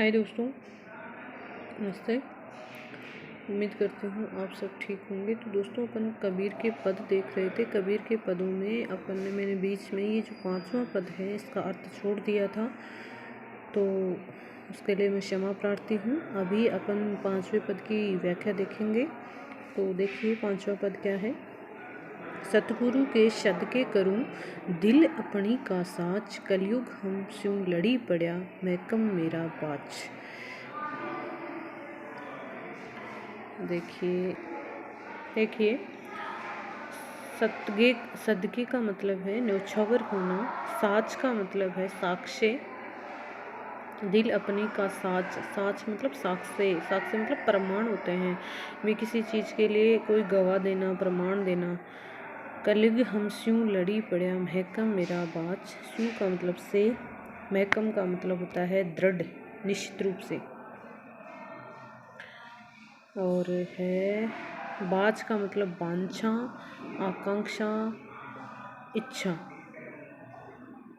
हाय दोस्तों, नमस्ते। उम्मीद करती हूँ आप सब ठीक होंगे। तो दोस्तों, अपन कबीर के पद देख रहे थे। कबीर के पदों में मैंने बीच में ये जो 5वां पद है इसका अर्थ छोड़ दिया था, तो उसके लिए मैं क्षमा प्रार्थी हूँ। अभी अपन 5वें पद की व्याख्या देखेंगे। तो देखिए 5वां पद क्या है। सतगुरु के सदके करूँ दिल अपनी का साच, कलयुग हम स्यों लड़ी पड़ा महकम मेरा बाच। देखिए सदके का मतलब है न्योछावर होना, साच का मतलब है साक्ष्य, दिल अपने का साच मतलब साक्ष्य मतलब प्रमाण होते हैं वे किसी चीज़ के लिए कोई गवाह देना, प्रमाण देना। कलयुग हम स्यों लड़ी पड़ा महकम मेरा बाच। स्यों का मतलब से, महकम का मतलब होता है दृढ़, निश्चित रूप से। और है बाच का मतलब वांछा, आकांक्षा, इच्छा।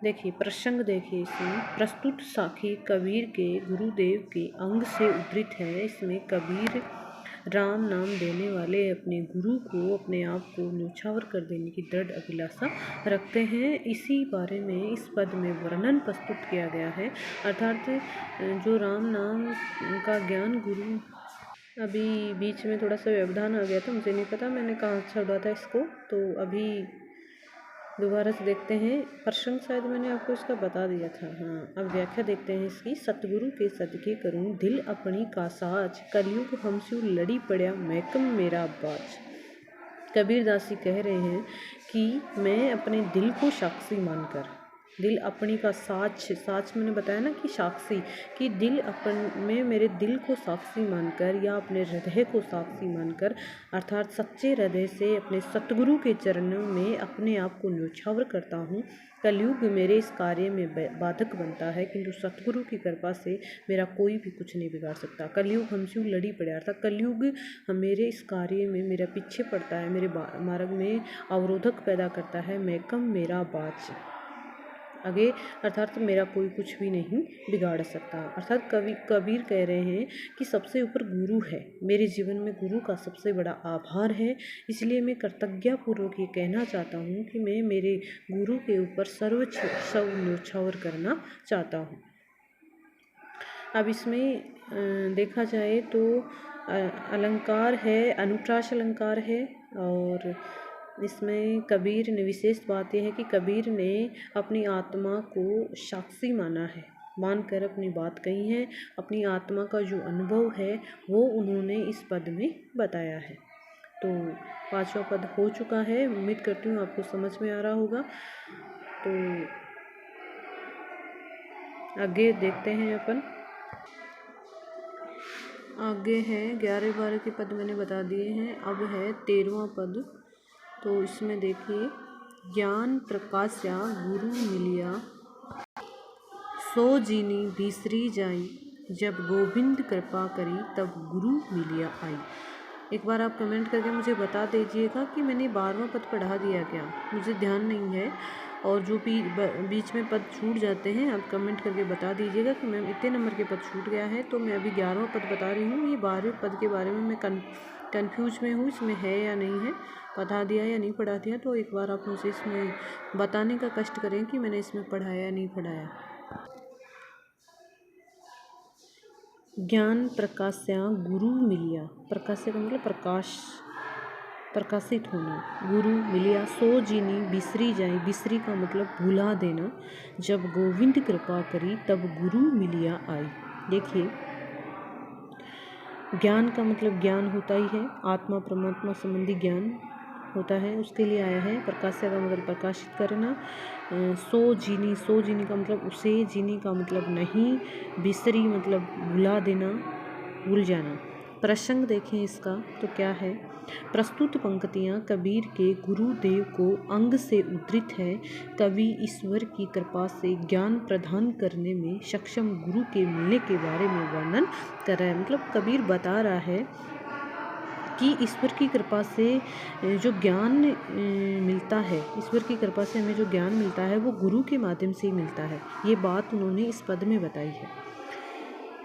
देखिए प्रसंग देखिए इसमें। प्रस्तुत साखी कबीर के गुरुदेव के अंग से उद्धृत है। इसमें कबीर राम नाम देने वाले अपने गुरु को, अपने आप को न्योछावर कर देने की दृढ़ अभिलाषा रखते हैं। इसी बारे में इस पद में वर्णन प्रस्तुत किया गया है। अर्थात जो राम नाम का ज्ञान गुरु, अभी बीच में थोड़ा सा व्यवधान आ गया था, मुझे नहीं पता मैंने कहाँ छोड़ा था इसको, तो अभी दोबारा से देखते हैं। प्रसंग शायद मैंने आपको इसका बता दिया था। हाँ, अब व्याख्या देखते हैं इसकी। सतगुरु के सदके करूं दिल अपनी का साज, कलयुग हमसे लड़ी पड़ा महकम मेरा बाज। कबीरदासी कह रहे हैं कि मैं अपने दिल को साक्षी मानकर, दिल अपनी का साच मैंने बताया ना कि साक्षी, कि दिल में मेरे दिल को साक्षी मानकर या अपने हृदय को साक्षी मानकर, अर्थात सच्चे हृदय से अपने सतगुरु के चरणों में अपने आप को न्योछावर करता हूँ। कलयुग मेरे इस कार्य में बाधक बनता है, किंतु सतगुरु की कृपा से मेरा कोई भी कुछ नहीं बिगाड़ सकता। कलयुग हमसे लड़ी पड़ा, अर्थात कलयुग मेरे इस कार्य में मेरा पीछे पड़ता है, मेरे मार्ग में अवरोधक पैदा करता है। महकम मेरा बाच, आगे अर्थात मेरा कोई कुछ भी नहीं बिगाड़ सकता। अर्थात कबीर कह रहे हैं कि सबसे ऊपर गुरु है, मेरे जीवन में गुरु का सबसे बड़ा आभार है। इसलिए मैं कृतज्ञतापूर्वक ये कहना चाहता हूँ कि मैं मेरे गुरु के ऊपर सर्वोच्च न्योछावर करना चाहता हूँ। अब इसमें देखा जाए तो अलंकार है, अनुप्रास अलंकार है। और इसमें कबीर ने विशेष बात यह है कि कबीर ने अपनी आत्मा को साक्षी मानकर अपनी बात कही है। अपनी आत्मा का जो अनुभव है वो उन्होंने इस पद में बताया है। तो 5वां पद हो चुका है। उम्मीद करती हूँ आपको समझ में आ रहा होगा। तो आगे देखते हैं अपन। आगे है 11-12 के पद मैंने बता दिए हैं। अब है 13वां पद। तो इसमें देखिए, ज्ञान प्रकाश्या गुरु मिलिया, सो जीनी बिसरी जाई, जब गोविंद कृपा करी तब गुरु मिलिया आई। एक बार आप कमेंट करके मुझे बता दीजिएगा कि मैंने 12वां पद पढ़ा दिया क्या, मुझे ध्यान नहीं है। और जो भी बीच में पद छूट जाते हैं आप कमेंट करके बता दीजिएगा कि मैम इतने नंबर के पद छूट गया है। तो मैं अभी 11वां पद बता रही हूँ। ये 12वें पद के बारे में मैं कन्फ्यूज में हूँ, इसमें है या नहीं है, पढ़ा दिया या नहीं पढ़ा दिया। तो एक बार आप मुझे इसमें बताने का कष्ट करें कि मैंने इसमें पढ़ाया या नहीं पढ़ाया। ज्ञान प्रकाश्या गुरु मिलिया, प्रकाश्य का मतलब प्रकाश, प्रकाशित होना। गुरु मिलिया, सो जीनी बिसरी जाए, बिसरी का मतलब भुला देना, जब गोविंद कृपा करी तब गुरु मिलिया आई। देखिए ज्ञान का मतलब ज्ञान होता ही है, आत्मा परमात्मा संबंधी ज्ञान होता है, उसके लिए आया है। प्रकाश्य का मतलब प्रकाशित करना। सो जीनी का मतलब उसे, जीनी का मतलब नहीं, बिसरी मतलब भुला देना, भूल जाना। प्रसंग देखें इसका तो क्या है। प्रस्तुत पंक्तियाँ कबीर के गुरुदेव को अंग से उद्धृत है। कवि ईश्वर की कृपा से ज्ञान प्रदान करने में सक्षम गुरु के मिलने के बारे में वर्णन कर रहा है। मतलब कबीर बता रहा है कि ईश्वर की कृपा से जो ज्ञान मिलता है, ईश्वर की कृपा से हमें जो ज्ञान मिलता है वो गुरु के माध्यम से ही मिलता है। ये बात उन्होंने इस पद में बताई है।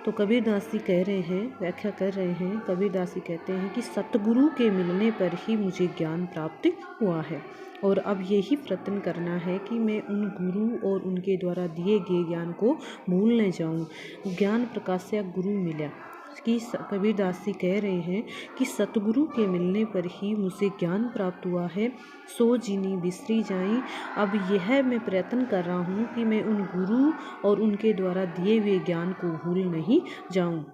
तो कबीरदास जी कह रहे हैं, व्याख्या कर रहे हैं, कबीरदास जी कहते हैं कि सतगुरु के मिलने पर ही मुझे ज्ञान प्राप्त हुआ है और अब यही प्रयत्न करना है कि मैं उन गुरु और उनके द्वारा दिए गए ज्ञान को भूल न जाऊँ। ज्ञान प्रकाश्य गुरु मिला कि कबीरदास जी कह रहे हैं कि सतगुरु के मिलने पर ही मुझे ज्ञान प्राप्त हुआ है, सो जिनी बिसरी जाई। अब यह मैं प्रयत्न कर रहा हूँ कि मैं उन गुरु और उनके द्वारा दिए हुए ज्ञान को भूल नहीं जाऊँ।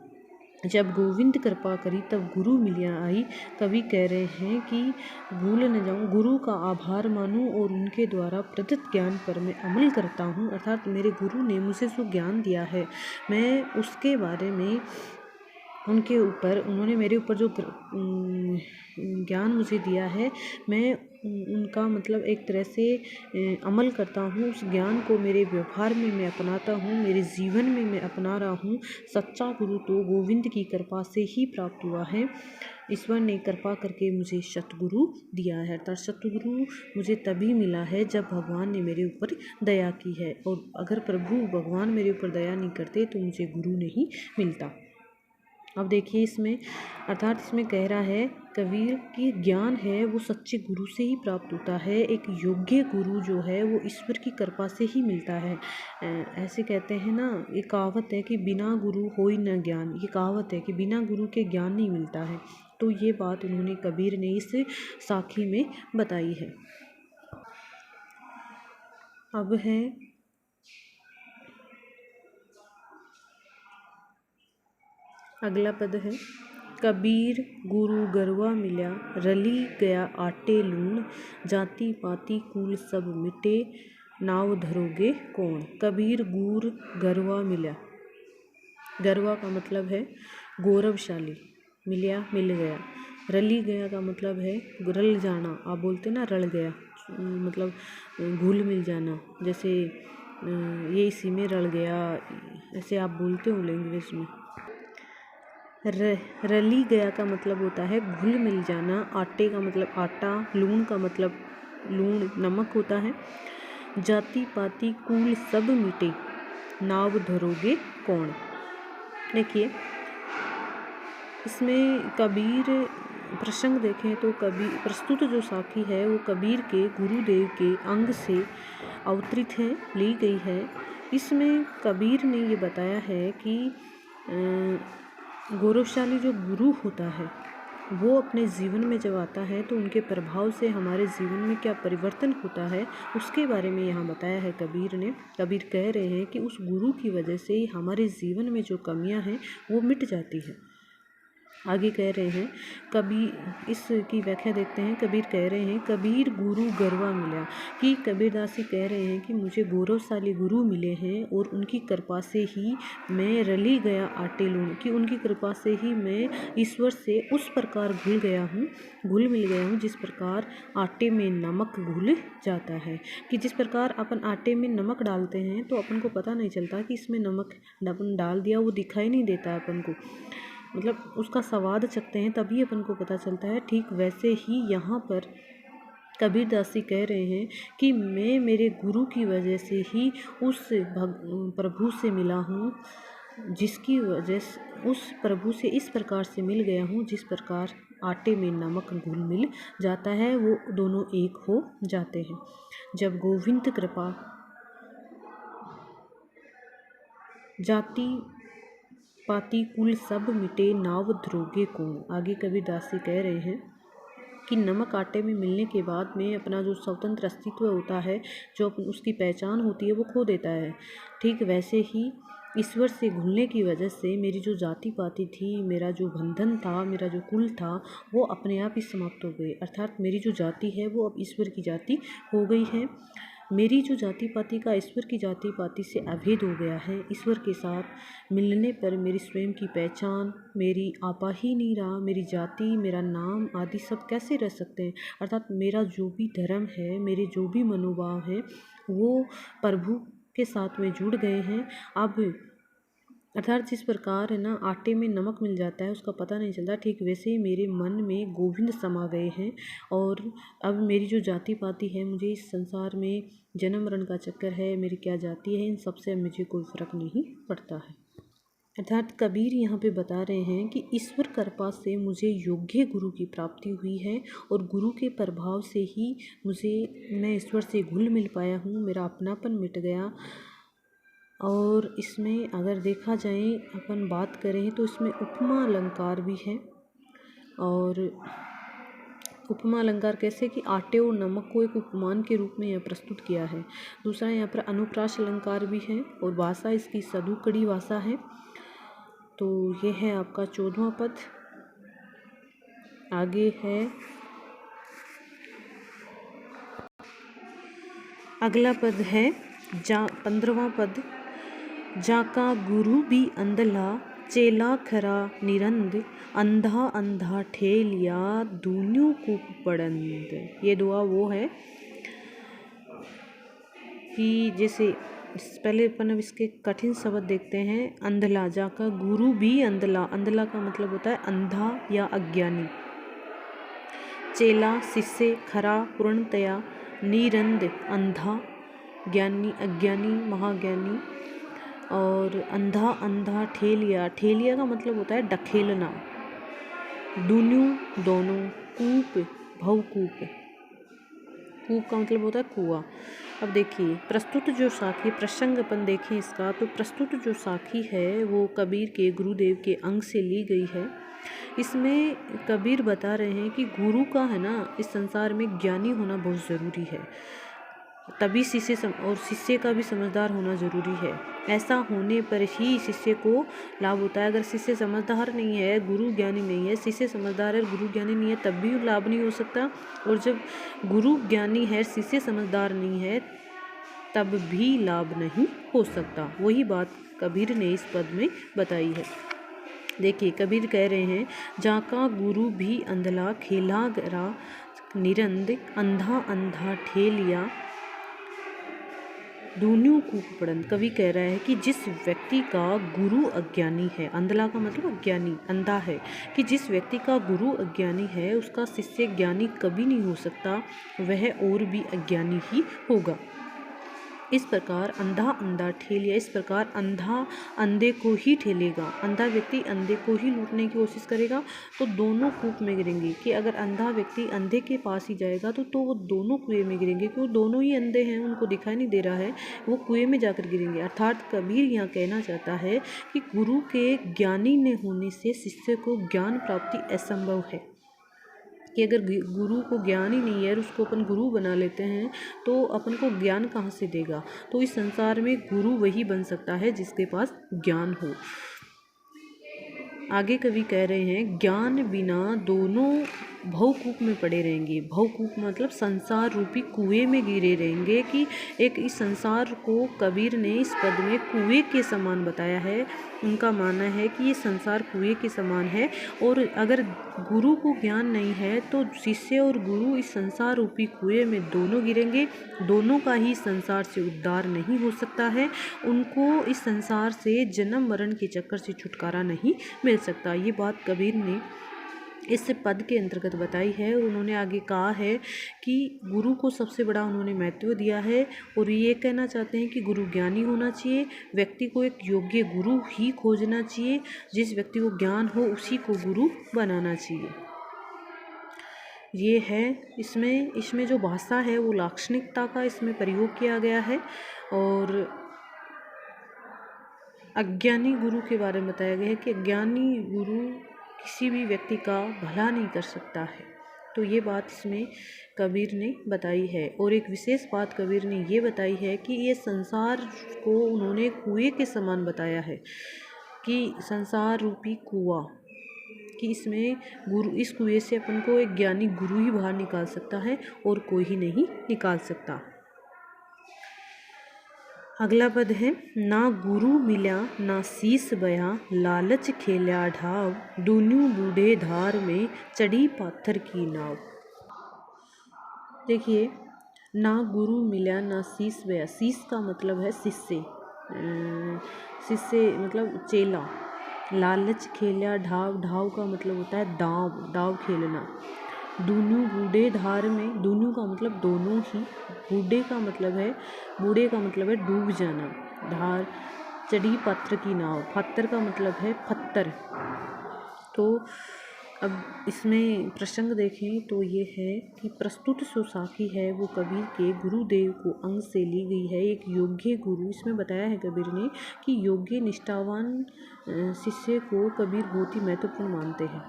जब गोविंद कृपा करी तब गुरु मिलिया आई। कवि कह रहे हैं कि भूल न जाऊँ, गुरु का आभार मानूं और उनके द्वारा प्रदत्त ज्ञान पर मैं अमल करता हूँ। अर्थात मेरे गुरु ने मुझे जो ज्ञान दिया है मैं उसके बारे में उनके ऊपर, उन्होंने मेरे ऊपर जो ज्ञान मुझे दिया है मैं उनका मतलब एक तरह से अमल करता हूँ। उस ज्ञान को मेरे व्यवहार में मैं अपनाता हूँ, मेरे जीवन में मैं अपना रहा हूँ। सच्चा गुरु तो गोविंद की कृपा से ही प्राप्त हुआ है। ईश्वर ने कृपा करके मुझे सतगुरु दिया है, अर्थात सतगुरु मुझे तभी मिला है जब भगवान ने मेरे ऊपर दया की है, और अगर प्रभु भगवान मेरे ऊपर दया नहीं करते तो मुझे गुरु नहीं मिलता। अब देखिए इसमें, अर्थात इसमें कह रहा है कबीर की ज्ञान है वो सच्चे गुरु से ही प्राप्त होता है। एक योग्य गुरु जो है वो ईश्वर की कृपा से ही मिलता है। ऐसे कहते हैं ना, ये कहावत है कि बिना गुरु होई न ज्ञान, ये कहावत है कि बिना गुरु के ज्ञान नहीं मिलता है। तो ये बात उन्होंने कबीर ने इस साखी में बताई है। अब है अगला पद है, कबीर गुरु गरवा मिल्या, रली गया आटे लूण, जाति पाति कुल सब मिटे, नाव धरोगे कौन। कबीर गुर गरवा मिला, गरवा का मतलब है गौरवशाली, मिल्या मिल गया, रली गया का मतलब है रल जाना, आप बोलते ना रल गया, मतलब घुल मिल जाना, जैसे ये इसी में रल गया, ऐसे आप बोलते हो लैंग्वेज में। रली गया का मतलब होता है घुल मिल जाना, आटे का मतलब आटा, लूण का मतलब लूण नमक होता है, जाति पाति कुल सब मिटे, नाव धरोगे कौन। देखिए इसमें कबीर प्रसंग देखें तो कबीर प्रस्तुत जो साखी है वो कबीर के गुरुदेव के अंग से अवतरित है, ली गई है। इसमें कबीर ने ये बताया है कि गौरवशाली जो गुरु होता है वो अपने जीवन में जब आता है तो उनके प्रभाव से हमारे जीवन में क्या परिवर्तन होता है उसके बारे में यहाँ बताया है कबीर ने। कबीर कह रहे हैं कि उस गुरु की वजह से ही हमारे जीवन में जो कमियाँ हैं वो मिट जाती है। आगे कह रहे हैं कबीर, इसकी व्याख्या देखते हैं। कबीर कह रहे हैं कबीर गुरु गरवा मिला, कि कबीरदास जी कह रहे हैं कि मुझे गौरवशाली गुरु मिले हैं और उनकी कृपा से ही मैं रली गया आटे लूण, कि उनकी कृपा से ही मैं ईश्वर से उस प्रकार घुल मिल गया हूँ जिस प्रकार आटे में नमक घुल जाता है। कि जिस प्रकार अपन आटे में नमक डालते हैं तो अपन को पता नहीं चलता कि इसमें नमक अपन डाल दिया, वो दिखाई नहीं देता अपन को, मतलब उसका स्वाद चखते हैं तभी अपन को पता चलता है। ठीक वैसे ही यहाँ पर कबीरदास जी कह रहे हैं कि मैं मेरे गुरु की वजह से ही उस प्रभु से मिला हूँ, जिसकी वजह से उस प्रभु से इस प्रकार से मिल गया हूँ जिस प्रकार आटे में नमक घुल मिल जाता है, वो दोनों एक हो जाते हैं। जब गोविंद कृपा जाति पाति कुल सब मिटे, नाव धरोगे कौन। आगे कबीरदास जी कह रहे हैं कि नमक आटे में मिलने के बाद में अपना जो स्वतंत्र अस्तित्व होता है, जो उसकी पहचान होती है, वो खो देता है। ठीक वैसे ही ईश्वर से घुलने की वजह से मेरी जो जाति पाति थी, मेरा जो बंधन था, मेरा जो कुल था, वो अपने आप ही समाप्त हो गए। अर्थात मेरी जो जाति है वो अब ईश्वर की जाति हो गई है। मेरी जो जाति पाति का ईश्वर की जाति पाति से अभेद हो गया है। ईश्वर के साथ मिलने पर मेरी स्वयं की पहचान, मेरी आपा ही नहीं रहा, मेरी जाति, मेरा नाम आदि सब कैसे रह सकते हैं। अर्थात मेरा जो भी धर्म है, मेरे जो भी मनोभाव है, वो प्रभु के साथ में जुड़ गए हैं। अब अर्थात जिस प्रकार है ना आटे में नमक मिल जाता है उसका पता नहीं चलता, ठीक वैसे ही मेरे मन में गोविंद समा गए हैं। और अब मेरी जो जाति पाति है, मुझे इस संसार में जन्म मरण का चक्कर है, मेरी क्या जाति है, इन सबसे मुझे कोई फ़र्क नहीं पड़ता है। अर्थात कबीर यहाँ पे बता रहे हैं कि ईश्वर कृपा से मुझे योग्य गुरु की प्राप्ति हुई है और गुरु के प्रभाव से ही मैं ईश्वर से घुल मिल पाया हूँ, मेरा अपनापन मिट गया। और इसमें अगर देखा जाए, अपन बात करें तो इसमें उपमा अलंकार भी है। और उपमा अलंकार कैसे कि आटे और नमक को एक उपमान के रूप में यह प्रस्तुत किया है। दूसरा यहाँ पर अनुप्रास अलंकार भी है और भाषा इसकी सदुकड़ी भाषा है। तो ये है आपका 14वां पद। आगे है अगला पद है 15वां पद। जाका गुरु भी अंधला चेला खरा निरंद अंधा अंधा ठेलिया दून्यू कूप पड़ंद। ये दुआ वो है कि जैसे पहले अपन अब इसके कठिन शब्द देखते हैं। अंधला, जाका गुरु भी अंधला, अंधला का मतलब होता है अंधा या अज्ञानी। चेला शिष्य, खरा पूर्णतया, निरंद अंधा, ज्ञानी अज्ञानी महाज्ञानी। और अंधा अंधा ठेलिया, ठेलिया का मतलब होता है ढकेलना। दून्यू दोनों, कूप भवकूप, कूप का मतलब होता है कुआं। अब देखिए प्रस्तुत जो साखी प्रसंग अपन देखें इसका, तो प्रस्तुत जो साखी है वो कबीर के गुरुदेव के अंग से ली गई है। इसमें कबीर बता रहे हैं कि गुरु का है ना इस संसार में ज्ञानी होना बहुत ज़रूरी है, तभी और शिष्य का भी समझदार होना ज़रूरी है। ऐसा होने पर ही शिष्य को लाभ होता है। अगर शिष्य समझदार नहीं है, गुरु ज्ञानी नहीं है, शिष्य समझदार है, गुरु ज्ञानी नहीं है, तब भी लाभ नहीं हो सकता। और जब गुरु ज्ञानी है, शिष्य समझदार नहीं है, तब भी लाभ नहीं हो सकता। वही बात कबीर ने इस पद में बताई है। देखिए कबीर कह रहे हैं, जाका गुरु भी अंधला खेला गरा निरंद अंधा अंधा ठेलिया दून्यू कूप पड़ंद। कवि कह रहा है कि जिस व्यक्ति का गुरु अज्ञानी है, अंधला का मतलब अज्ञानी, अंधा है, कि जिस व्यक्ति का गुरु अज्ञानी है उसका शिष्य ज्ञानी कभी नहीं हो सकता, वह और भी अज्ञानी ही होगा। इस प्रकार अंधा अंधा ठेलिया, इस प्रकार अंधा अंधे को ही ठेलेगा। अंधा व्यक्ति अंधे को ही लूटने की कोशिश करेगा तो दोनों कूप में गिरेंगे। कि अगर अंधा व्यक्ति अंधे के पास ही जाएगा तो वो दोनों कुएं में गिरेंगे, क्योंकि वो दोनों ही अंधे हैं, उनको दिखाई नहीं दे रहा है, वो कुएं में जाकर गिरेंगे। अर्थात कबीर यहाँ कहना चाहता है कि गुरु के ज्ञानी न होने से शिष्य को ज्ञान प्राप्ति असंभव है। कि अगर गुरु को ज्ञान ही नहीं है और उसको अपन गुरु बना लेते हैं तो अपन को ज्ञान कहाँ से देगा। तो इस संसार में गुरु वही बन सकता है जिसके पास ज्ञान हो। आगे कवि कह रहे हैं, ज्ञान बिना दोनों भवकूप में पड़े रहेंगे। भवकूप मतलब संसार रूपी कुएं में गिरे रहेंगे। कि एक इस संसार को कबीर ने इस पद में कुएं के समान बताया है। उनका मानना है कि ये संसार कुएं के समान है और अगर गुरु को ज्ञान नहीं है तो शिष्य और गुरु इस संसार रूपी कुएं में दोनों गिरेंगे। दोनों का ही संसार से उद्धार नहीं हो सकता है, उनको इस संसार से जन्म मरण के चक्कर से छुटकारा नहीं मिल सकता। ये बात कबीर ने इस पद के अंतर्गत बताई है। और उन्होंने आगे कहा है कि गुरु को सबसे बड़ा उन्होंने महत्व दिया है और ये कहना चाहते हैं कि गुरु ज्ञानी होना चाहिए। व्यक्ति को एक योग्य गुरु ही खोजना चाहिए, जिस व्यक्ति को ज्ञान हो उसी को गुरु बनाना चाहिए। ये है इसमें जो भाषा है वो लाक्षणिकता का इसमें प्रयोग किया गया है। और अज्ञानी गुरु के बारे में बताया गया है कि अज्ञानी गुरु किसी भी व्यक्ति का भला नहीं कर सकता है। तो ये बात इसमें कबीर ने बताई है। और एक विशेष बात कबीर ने ये बताई है कि ये संसार को उन्होंने कुएं के समान बताया है, कि संसार रूपी कुआं, कि इसमें इस कुएं से अपन को एक ज्ञानी गुरु ही बाहर निकाल सकता है और कोई ही नहीं निकाल सकता। अगला पद है, ना गुरु मिला ना शीस बया लालच खेल्या ढाव दून्यू बूढ़े धार में चढ़ी पाथर की नाव। देखिए, ना गुरु मिला ना शीस बया, शीस का मतलब है शिष्य, शिष्य मतलब चेला। लालच खेल्या ढाव, ढाव का मतलब होता है दाव, दाव खेलना। दून्यू बूढ़े धार में, दून्यू का मतलब दोनों ही, बूढ़े का मतलब है डूब जाना, धार चढ़ी पत्थर की नाव। पत्थर का मतलब है पत्थर। तो अब इसमें प्रसंग देखें तो ये है कि प्रस्तुत जो साखी है वो कबीर के गुरुदेव को अंग से ली गई है। एक योग्य गुरु, इसमें बताया है कबीर ने कि योग्य निष्ठावान शिष्य को कबीर बहुत ही महत्वपूर्ण मानते हैं।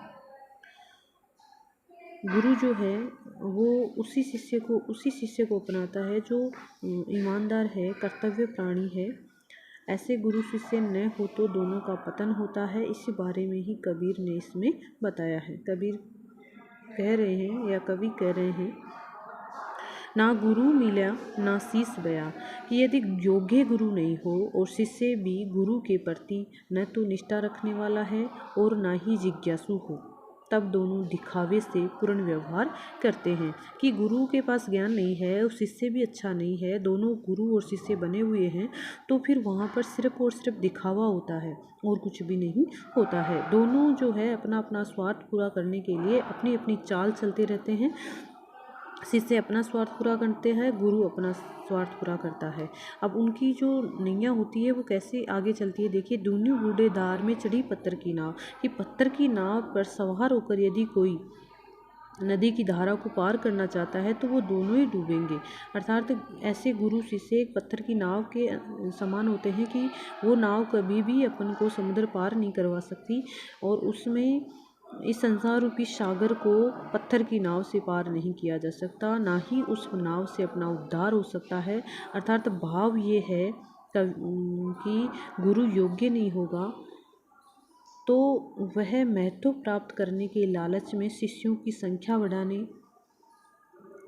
गुरु जो है वो उसी शिष्य को अपनाता है जो ईमानदार है, कर्तव्य प्राणी है। ऐसे गुरु शिष्य न हो तो दोनों का पतन होता है। इस बारे में ही कबीर ने इसमें बताया है। कबीर कह रहे हैं या कवि कह रहे हैं, ना गुरु मिला ना शीस बया, कि यदि योग्य गुरु नहीं हो और शिष्य भी गुरु के प्रति न तो निष्ठा रखने वाला है और ना ही जिज्ञासु हो, तब दोनों दिखावे से पूर्ण व्यवहार करते हैं। कि गुरु के पास ज्ञान नहीं है और शिष्य भी अच्छा नहीं है, दोनों गुरु और शिष्य बने हुए हैं, तो फिर वहाँ पर सिर्फ और सिर्फ दिखावा होता है और कुछ भी नहीं होता है। दोनों जो है अपना अपना स्वार्थ पूरा करने के लिए अपनी अपनी चाल चलते रहते हैं। शिष्य अपना स्वार्थ पूरा करते हैं, गुरु अपना स्वार्थ पूरा करता है। अब उनकी जो नैया होती है वो कैसे आगे चलती है, देखिए। दूनी बूढ़ेदार में चढ़ी पत्थर की नाव, कि पत्थर की नाव पर सवार होकर यदि कोई नदी की धारा को पार करना चाहता है तो वो दोनों ही डूबेंगे। अर्थात ऐसे गुरु शिष्य एक पत्थर की नाव के समान होते हैं कि वो नाव कभी भी अपन को समुद्र पार नहीं करवा सकती, और उसमें इस संसार रूपी सागर को पत्थर की नाव से पार नहीं किया जा सकता, ना ही उस नाव से अपना उद्धार हो सकता है। अर्थात भाव ये है कि गुरु योग्य नहीं होगा तो वह महत्व प्राप्त करने के लालच में शिष्यों की संख्या बढ़ाने,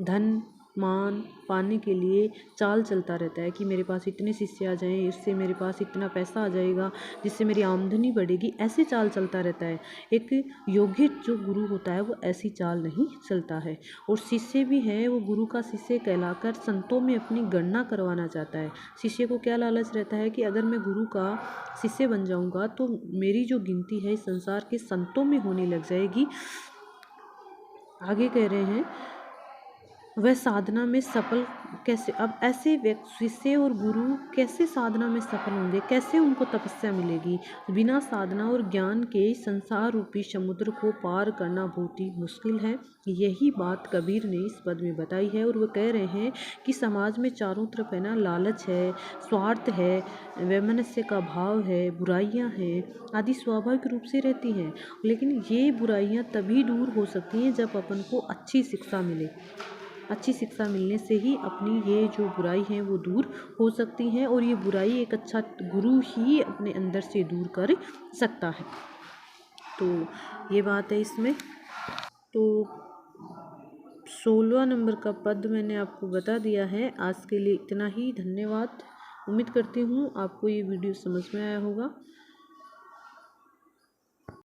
धन मान पाने के लिए चाल चलता रहता है कि मेरे पास इतने शिष्य आ जाएं, इससे मेरे पास इतना पैसा आ जाएगा, जिससे मेरी आमदनी बढ़ेगी, ऐसे चाल चलता रहता है। एक योग्य जो गुरु होता है वो ऐसी चाल नहीं चलता है। और शिष्य भी है, वो गुरु का शिष्य कहलाकर संतों में अपनी गणना करवाना चाहता है। शिष्य को क्या लालच रहता है कि अगर मैं गुरु का शिष्य बन जाऊंगा तो मेरी जो गिनती है इस संसार के संतों में होने लग जाएगी। आगे कह रहे हैं, वह साधना में सफल कैसे। अब ऐसे शिष्य और गुरु कैसे साधना में सफल होंगे, कैसे उनको तपस्या मिलेगी। बिना साधना और ज्ञान के संसार रूपी समुद्र को पार करना बहुत ही मुश्किल है। यही बात कबीर ने इस पद में बताई है। और वो कह रहे हैं कि समाज में चारों तरफ है ना लालच है, स्वार्थ है, वैमनस्य का भाव है, बुराइयां हैं आदि स्वाभाविक रूप से रहती हैं। लेकिन ये बुराइयां तभी दूर हो सकती हैं जब अपन को अच्छी शिक्षा मिले। अच्छी शिक्षा मिलने से ही अपनी ये जो बुराई है वो दूर हो सकती हैं, और ये बुराई एक अच्छा गुरु ही अपने अंदर से दूर कर सकता है। तो ये बात है इसमें। तो 16 नंबर का पद मैंने आपको बता दिया है। आज के लिए इतना ही। धन्यवाद। उम्मीद करती हूँ आपको ये वीडियो समझ में आया होगा।